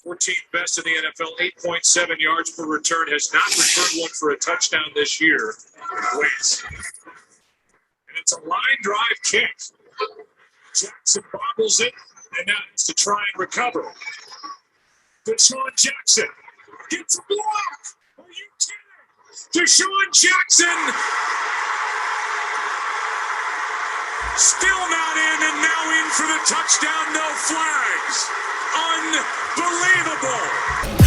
14th best in the NFL, 8.7 yards per return, has not returned one for a touchdown this year. Waits. And it's a line drive kick. Jackson bobbles it, and now it's to try and recover. Deshaun Jackson gets a block. Are you kidding? Deshaun Jackson still not in, and now in for the touchdown, no flags. Unbelievable.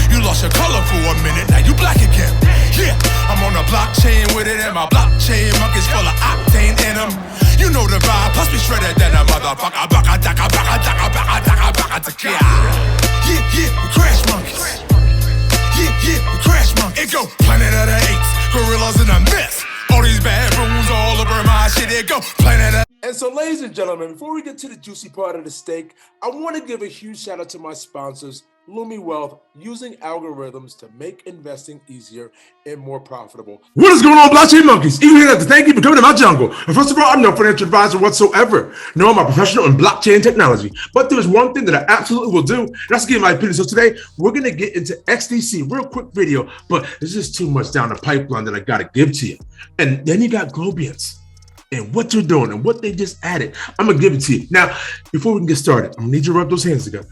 You lost your color for a minute, now you black again. Yeah, I'm on a blockchain with it, and my blockchain monkeys full of octane in them. You know the vibe, plus we shredded than a motherfucker. Yeah, we crash monkeys. Yeah, we crash monkeys. It go Planet of the Apes, gorillas in a mess. All these bad rules all over my shit. It go Planet of. And so, ladies and gentlemen, before we get to the juicy part of the steak, I want to give a huge shout out to my sponsors, Lumi Wealth, using algorithms to make investing easier and more profitable. What is going on, blockchain monkeys? You here to thank you for coming to my jungle. And first of all, I'm no financial advisor whatsoever. No, I'm a professional in blockchain technology. But there's one thing that I absolutely will do, and that's give my opinion. So today, we're going to get into XDC, real quick video, but there's just too much down the pipeline that I got to give to you. And then you got Globiance and what you're doing and what they just added. I'm going to give it to you. Now, before we can get started, I'm going to need you to rub those hands together.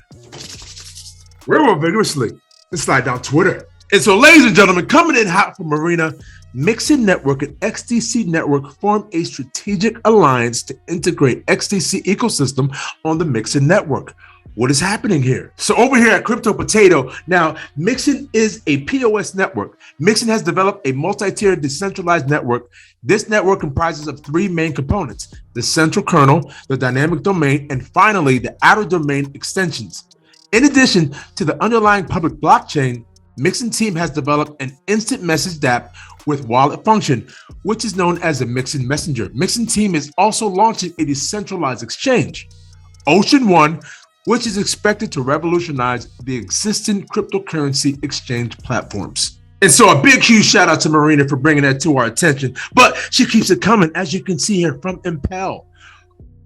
Real vigorously. Let's slide down Twitter. And so, ladies and gentlemen, coming in hot from Marina, Mixin Network and XDC Network form a strategic alliance to integrate XDC ecosystem on the Mixin Network. What is happening here? So over here at Crypto Potato, now Mixin is a POS network. Mixin has developed a multi-tiered decentralized network. This network comprises of three main components: the central kernel, the dynamic domain, and finally the outer domain extensions. In addition to the underlying public blockchain, Mixin team has developed an instant message dApp with wallet function, which is known as the Mixin Messenger. Mixin team is also launching a decentralized exchange, Ocean One, which is expected to revolutionize the existing cryptocurrency exchange platforms. And so a big, huge shout out to Marina for bringing that to our attention. But she keeps it coming, as you can see here from Impel.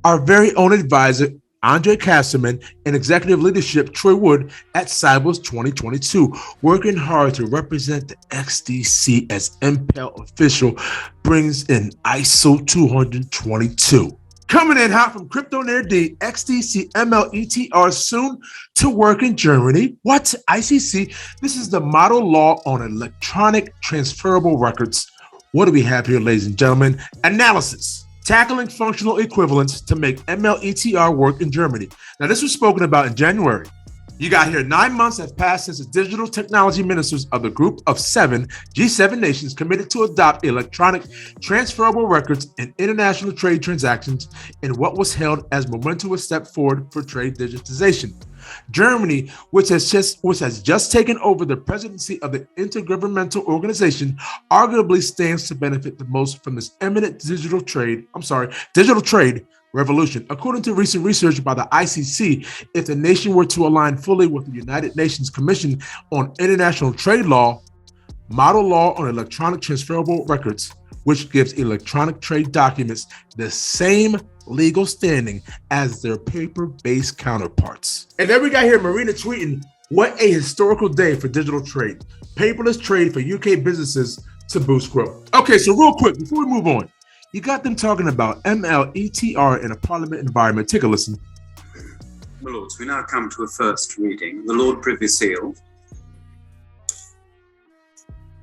Our very own advisor, Andre Kasserman, and executive leadership Troy Wood at Cybers 2022, working hard to represent the XDC as Impel official, brings in ISO 222. Coming in hot from Crypto Near D, XDC MLETR soon to work in Germany. What? ICC? This is the model law on electronic transferable records. What do we have here, ladies and gentlemen? Analysis. Tackling functional equivalents to make MLETR work in Germany. Now, this was spoken about in January. You got here 9 months have passed since the digital technology ministers of the group of 7 G7 nations committed to adopt electronic transferable records in international trade transactions in what was hailed as a momentous step forward for trade digitization. Germany, which has just taken over the presidency of the Intergovernmental Organization, arguably stands to benefit the most from this eminent digital trade revolution. According to recent research by the ICC, if the nation were to align fully with the United Nations Commission on International Trade Law, model law on electronic transferable records, which gives electronic trade documents the same legal standing as their paper-based counterparts. And then we got here Marina tweeting, what a historical day for digital trade. Paperless trade for UK businesses to boost growth. Okay, so real quick, before we move on, you got them talking about MLETR in a parliament environment. Take a listen. My Lords, we now come to a first reading. The Lord Privy Seal.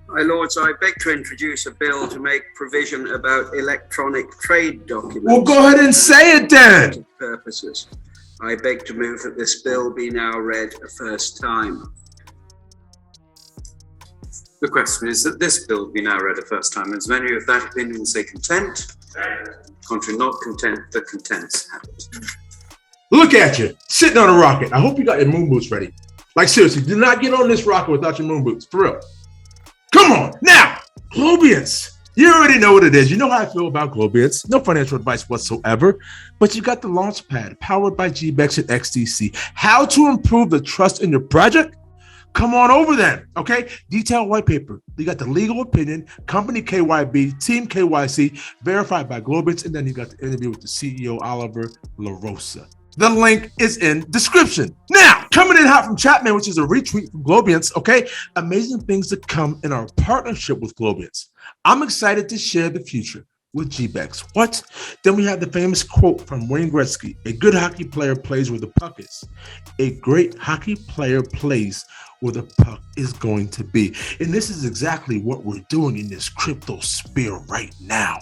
My Lords, I beg to introduce a bill to make provision about electronic trade documents. Well, go ahead and say it then. Purposes. I beg to move that this bill be now read a first time. The question is that this bill be now read a first time. As many of that opinion say content, contrary not content, the contents have it. Look at you, sitting on a rocket. I hope you got your moon boots ready. Like seriously, do not get on this rocket without your moon boots, for real. Come on, now, Globiance. You already know what it is. You know how I feel about Globiance. No financial advice whatsoever, but you got the launch pad powered by Gbex and XDC. How to improve the trust in your project? Come on over then, okay? Detailed white paper. You got the legal opinion, company KYB, team KYC, verified by Globiance, and then you got the interview with the CEO, Oliver LaRosa. The link is in description. Now, Coming in hot from Chapman, which is a retweet from Globiance, okay? Amazing things to come in our partnership with Globiance. I'm excited to share the future with Gbex. What? Then we have the famous quote from Wayne Gretzky: a good hockey player plays where the puck is. A great hockey player plays where the puck is going to be. And this is exactly what we're doing in this crypto sphere right now.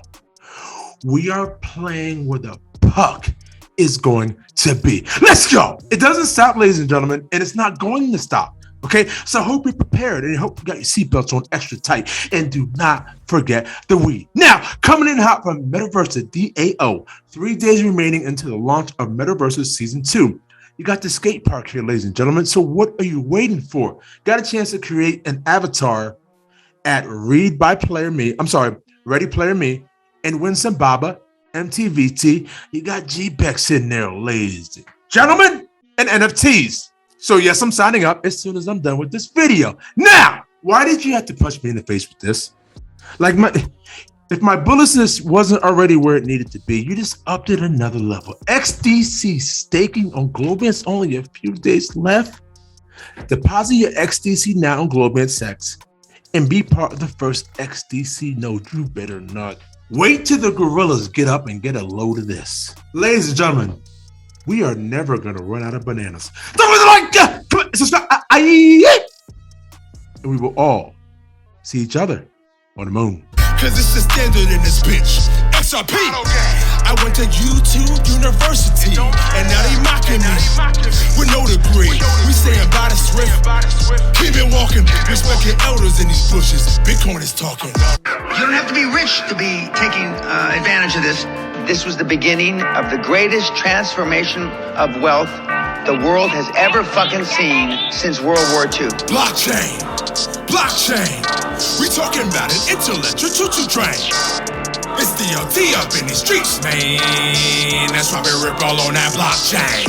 We are playing where the puck is going to be. Let's go. It doesn't stop, ladies and gentlemen, and it's not going to stop. Okay, so I hope you're prepared and I hope you got your seatbelts on extra tight, and do not forget the weed. Now, coming in hot from Metaverse DAO, 3 days remaining until the launch of Metaverse Season 2. You got the skate park here, ladies and gentlemen. So what are you waiting for? Got a chance to create an avatar at Ready Player Me, and win some Baba, MTVT. You got Gbex in there, ladies and gentlemen, and NFTs. So yes, I'm signing up as soon as I'm done with this video. Now, why did you have to punch me in the face with this? Like, if my bullishness wasn't already where it needed to be, you just upped it another level. XDC staking on Globiance, only a few days left. Deposit your XDC now on Globiance X and be part of the first XDC node. You better not. Wait till the gorillas get up and get a load of this. Ladies and gentlemen, we are never going to run out of bananas. And we will all see each other on the moon. Cause it's the standard in this bitch. XRP. I went to YouTube University, and now they mocking me with no degree. We saying by the swift, keep it walking. Respect your elders in these bushes. Bitcoin is talking. You don't have to be rich to be taking advantage of this. This was the beginning of the greatest transformation of wealth the world has ever fucking seen since World War II. Blockchain. We talking about an intellectual choo-choo train. It's DLT up in these streets, man. That's why we rip all on that blockchain.